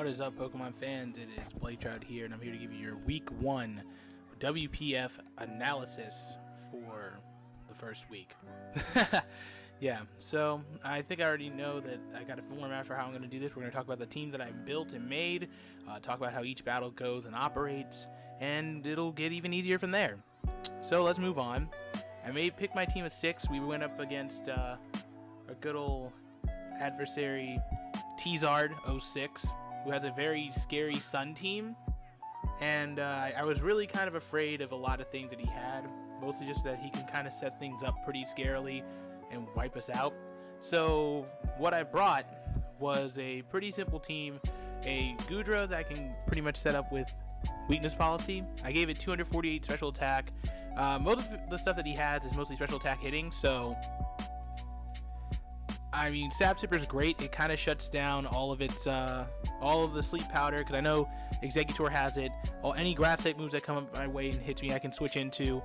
What is up, Pokemon fans? It is Blaiktrout here, and I'm here to give you your Week 1 WPF analysis for the first week. Yeah, so I think I already know that I got a format for how I'm going to do this. We're going to talk about the team that I built and made, talk about how each battle goes and operates, and it'll get even easier from there. So let's move on. I may pick my team of 6. We went up against a good old adversary, Tzard06, who has a very scary Sun team, and I was really kind of afraid of a lot of things that he had, mostly just that he can kind of set things up pretty scarily and wipe us out. So what I brought was a pretty simple team, a Goodra that I can pretty much set up with weakness policy. I gave it 248 special attack. Most of the stuff that he has is mostly special attack hitting, so I mean, Sap Sipper's great. It kind of shuts down all of its, all of the sleep powder, because I know Exeggutor has it. Any grass type moves that come up my way and hits me, I can switch into.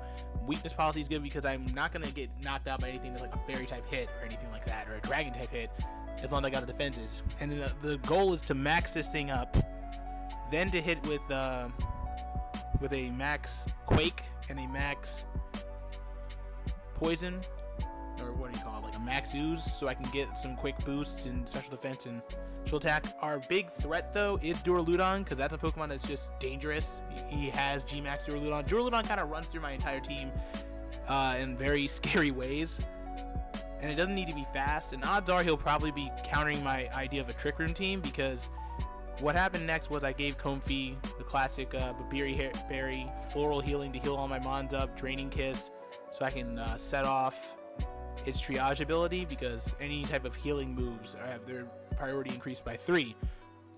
Weakness policy is good because I'm not going to get knocked out by anything that's like a fairy type hit or anything like that, or a dragon type hit, as long as I got the defenses. And the goal is to max this thing up, then to hit with a max Quake and a max Poison, or what do you call it, like a max Ooze, so I can get some quick boosts in special defense and special attack. Our big threat, though, is Duraludon, because that's a Pokemon that's just dangerous. He has G-Max Duraludon. Duraludon kind of runs through my entire team in very scary ways, and it doesn't need to be fast, and odds are he'll probably be countering my idea of a Trick Room team, because what happened next was I gave Comfey the classic Babiri Berry, Floral Healing to heal all my Mons up, Draining Kiss, so I can set off its triage ability, because any type of healing moves have their priority increased by 3,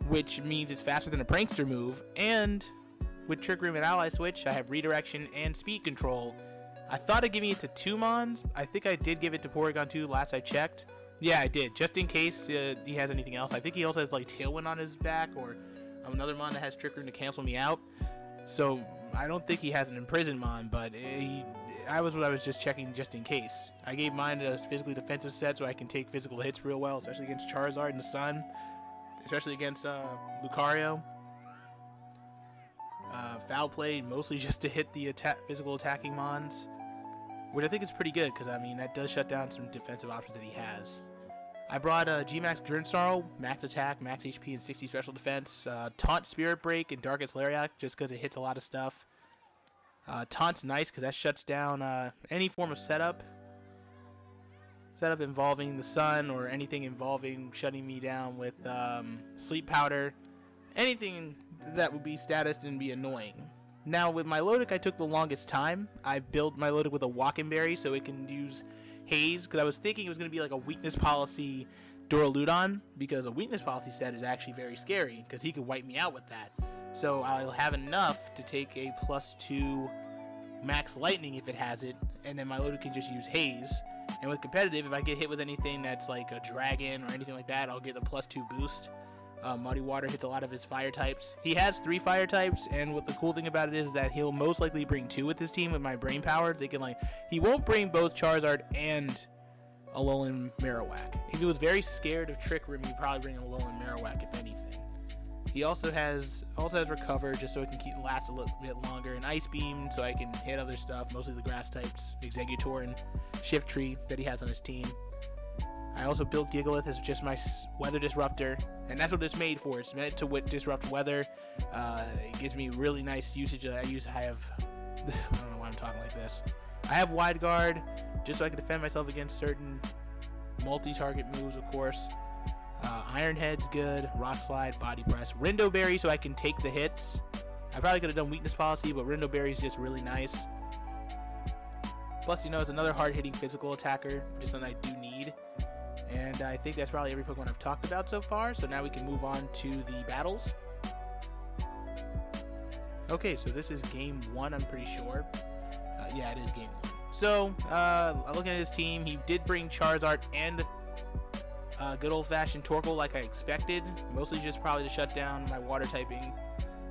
which means it's faster than a Prankster move. And with Trick Room and Ally Switch, I have redirection and speed control. I thought of giving it to 2 Mons. I think I did give it to Porygon 2 last I checked. Yeah, I did, just in case he has anything else. I think he also has like Tailwind on his back, or another Mon that has Trick Room to cancel me out. So I don't think he has an Imprisoned Mon, but I was just checking just in case. I gave mine a physically defensive set so I can take physical hits real well, especially against Charizard in the Sun, especially against Lucario. Foul Play, mostly just to hit the physical attacking Mons, which I think is pretty good, because I mean that does shut down some defensive options that he has. I brought G-Max Grimmsnarl, max attack, max HP, and 60 special defense. Taunt Spirit Break and Darkest Lariat, just because it hits a lot of stuff. Taunt's nice because that shuts down any form of setup involving the Sun, or anything involving shutting me down with Sleep Powder, anything that would be statused and be annoying. Now with my Milotic, I took the longest time. I built my Milotic with a Walkenberry so it can use Haze, because I was thinking it was going to be like a weakness policy Duraludon, because a weakness policy set is actually very scary, because he could wipe me out with that. So I'll have enough to take a +2 max lightning if it has it, and then my Milotic can just use Haze. And with competitive, if I get hit with anything that's like a dragon or anything like that, I'll get a +2 boost. Muddy Water hits a lot of his fire types. He has 3 fire types, and what the cool thing about it is that he'll most likely bring 2 with his team with my brain power. They can he won't bring both Charizard and Alolan Marowak. If he was very scared of Trick Room, he'd probably bring Alolan Marowak if anything. He also has Recover, just so it can last a little bit longer, and Ice Beam so I can hit other stuff, mostly the grass types, Exeggutor and Shift Tree that he has on his team. I also built Gigalith as just my weather disruptor, and that's what it's made for. It's meant to disrupt weather. It gives me really nice usage. I have I don't know why I'm talking like this. I have Wide Guard just so I can defend myself against certain multi-target moves, of course. Iron Head's good, Rock Slide, Body Press, Rindo Berry so I can take the hits. I probably could have done weakness policy, but Rindo Berry's just really nice. Plus, it's another hard-hitting physical attacker, just something I do need. And I think that's probably every Pokemon I've talked about so far, so now we can move on to the battles. Okay, so this is Game 1, I'm pretty sure. Yeah, it is Game 1. So, looking at his team, he did bring Charizard and good old-fashioned Torkoal like I expected, mostly just probably to shut down my water typing,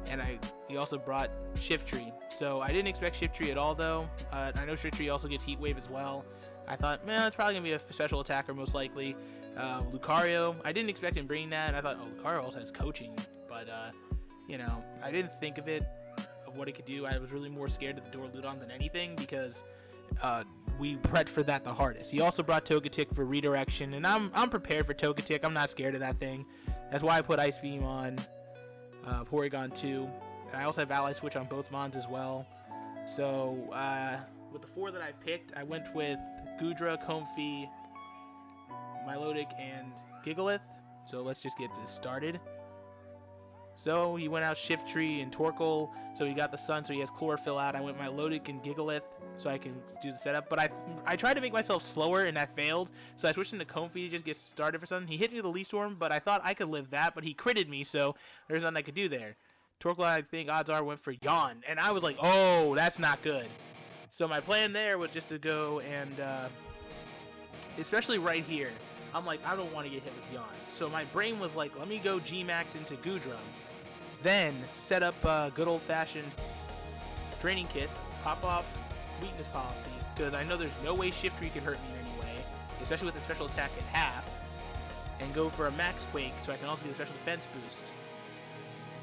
and he also brought Shift Tree. So I didn't expect Shift Tree at all, though. I know Shift Tree also gets Heat Wave as well. I thought, man, it's probably going to be a special attacker most likely. Lucario, I didn't expect him bringing that, and I thought, oh, Lucario also has Coaching. But, you know, I didn't think of what it could do. I was really more scared of the Duraludon than anything because we prepped for that the hardest. He also brought Togetic for redirection, and I'm prepared for Togetic. I'm not scared of that thing. That's why I put Ice Beam on Porygon 2. And I also have Ally Switch on both Mons as well. So with the 4 that I picked, I went with Goodra, Comfey, Milotic, and Gigalith. So let's just get this started. So he went out Shiftry and Torkoal, so he got the Sun, so he has Chlorophyll out. I went Milotic and Gigalith, so I can do the setup. But I tried to make myself slower, and that failed. So I switched into Comfey to just get started for something. He hit me with a Leaf Storm, but I thought I could live that, but he critted me, so there's nothing I could do there. Torkoal, I think odds are, went for Yawn, and I was like, oh, that's not good. So my plan there was just to go and, especially right here, I'm like, I don't want to get hit with Yawn. So my brain was like, let me go G-Max into Goodra. Then set up good old-fashioned Draining Kiss, pop off Weakness Policy, because I know there's no way Shiftry can hurt me in any way, especially with the special attack at half, and go for a Max Quake so I can also get a special defense boost,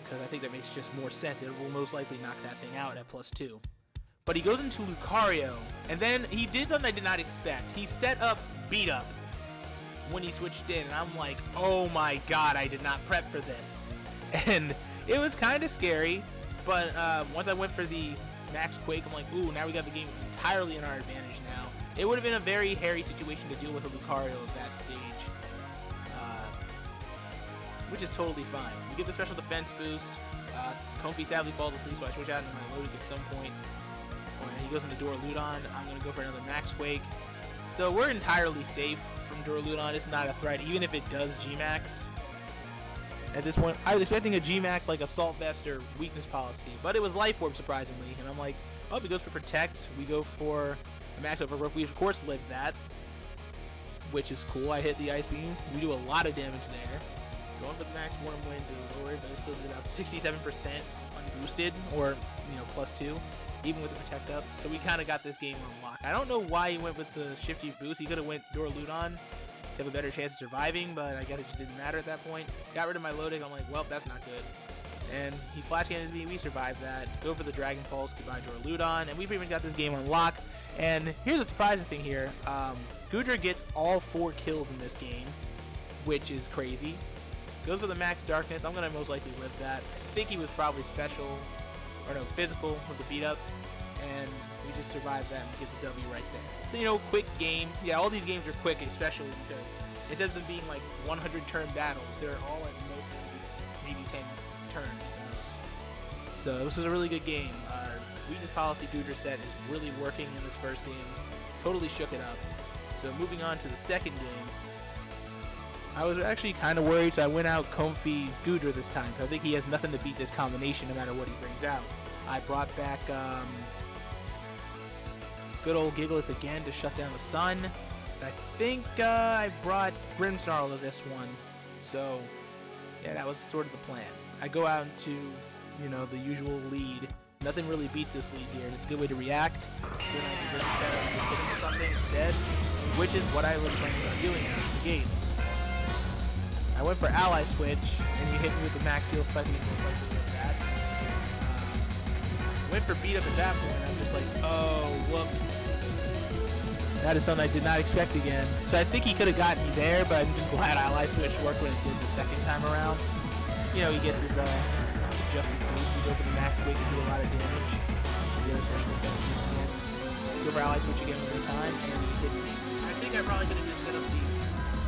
because I think that makes just more sense. It will most likely knock that thing out at +2. But he goes into Lucario, and then he did something I did not expect. He set up Beat Up when he switched in, and I'm like, oh my god, I did not prep for this. And it was kind of scary, but once I went for the Max Quake, I'm like, ooh, now we got the game entirely in our advantage now. It would have been a very hairy situation to deal with a Lucario at that stage, which is totally fine. We get the special defense boost. Comfey sadly falls asleep, so I switch out into my Milotic at some point. When he goes into Duraludon, I'm going to go for another Max Quake. So we're entirely safe from Duraludon. It's not a threat, even if it does G-Max. At this point, I was expecting a G-Max like Assault Vest or Weakness Policy, but it was Life Orb, surprisingly. And I'm like, oh, he goes for Protect. We go for a Max Up for Rook. We, of course, lived that, which is cool. I hit the Ice Beam. We do a lot of damage there. Going for the Max Worm Wind to lower it, but it still did about 67% unboosted, or, you know, +2, even with the Protect up. So we kind of got this game on lock. I don't know why he went with the Shifty boost. He could have went Duraludon to have a better chance of surviving, but I guess it just didn't matter at that point. Got rid of my Milotic. I'm like, well, that's not good. And he Flash Cannons me. We survived that. Go for the Dragon Pulse. Goodbye Duraludon. And we've even got this game on lock. And here's a surprising thing here. Goodra gets all 4 kills in this game, which is crazy. Goes for the Max Darkness. I'm going to most likely live that. I think he was probably special, or no, physical with the beat up. And we just survived that and get the W right there. So, you know, quick game. Yeah, all these games are quick, especially because instead of them being like 100-turn battles, they're all at most maybe 10 turns. So this was a really good game. Our Weakness Policy Goodra set is really working in this first game. Totally shook it up. So moving on to the second game, I was actually kind of worried, so I went out Comfey Goodra this time, because I think he has nothing to beat this combination no matter what he brings out. I brought back good old Gigalith again to shut down the Sun. I think I brought Grimmsnarl to this one. So, yeah, that was sort of the plan. I go out into, you know, the usual lead. Nothing really beats this lead here, and it's a good way to react. Then I can just hit him with something instead, which is what I was planning on doing out of the gates. I went for Ally Switch, and you hit me with the Max Heal Spike, and most likely with that. Went for Beat Up at that point, and I'm just like, oh, whoops. That is something I did not expect again. So I think he could have gotten me there, but I'm just glad Ally Switch worked when it did the second time around. You know, he gets his adjusted boost. We go for the Max Quake and do a lot of damage. Go for Ally Switch again one more time, and he hit me. I think I probably could have just set up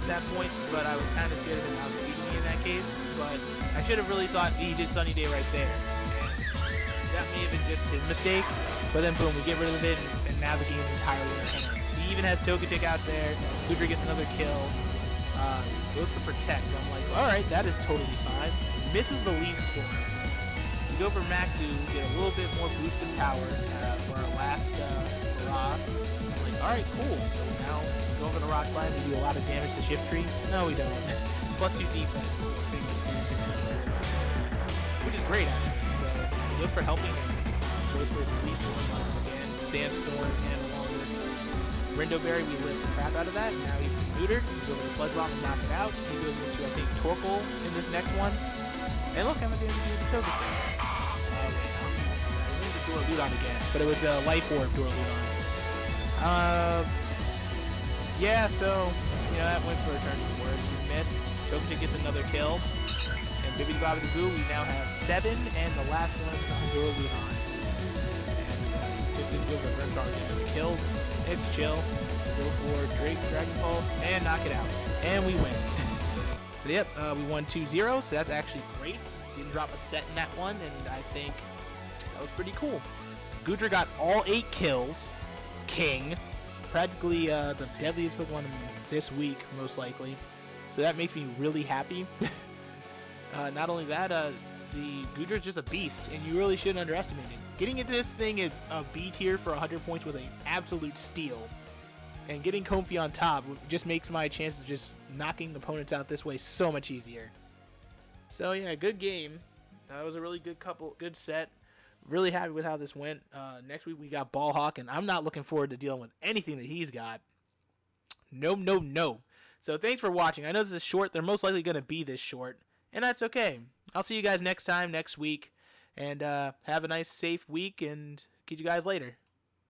that point, but I was kind of scared of him outbeating me in that case. But I should have really thought he did Sunny Day right there. That may have been just his mistake, but then boom, we get rid of it, and now the game is entirely in our hands. He even has Togetic out there. Goodra gets another kill. Goes for Protect. I'm like, alright, that is totally fine. Misses the Leaf Storm. We go for Maxu, get a little bit more boosted power for our last rock. I'm like, alright, cool. So now we go over the rock line, we do a lot of damage to Shiftry. No, we don't. +2 defense. Which is great, actually. So he goes for helping him. Goes for the Leaf Storm once again. Sandstorm and along with Rindo Berry, we lift the crap out of that. Now he's neutered. We go to the Sludge Bomb and knock it out. He goes into, I think, Torkoal in this next one. And look, I'm going to do the token thing. The Duraludon again, but it was the Life Orb Duraludon. Yeah, so, that went for a turn before. We missed. Togetic gets another kill. And Bibbidi Bobbidi Boo, we now have 7, and the last one is on Duraludon. And just didn't give a burn target. We killed. It's chill. Go for Drake, Dragon Pulse, and knock it out. And we win. So, yep, we won 2-0, so that's actually great. Didn't drop a set in that one, and I think that was pretty cool. Goodra got all 8 kills. King. Practically the deadliest Pokemon this week, most likely. So that makes me really happy. Not only that, the Goodra's just a beast, and you really shouldn't underestimate it. Getting into this thing at B tier for 100 points was an absolute steal. And getting Comfey on top just makes my chances of just knocking opponents out this way so much easier. So yeah, good game. That was a really good set. Really happy with how this went. Next week we got Ballhawk, and I'm not looking forward to dealing with anything that he's got. No. So thanks for watching. I know this is short. They're most likely going to be this short, and that's okay. I'll see you guys next week, and have a nice, safe week, and catch you guys later.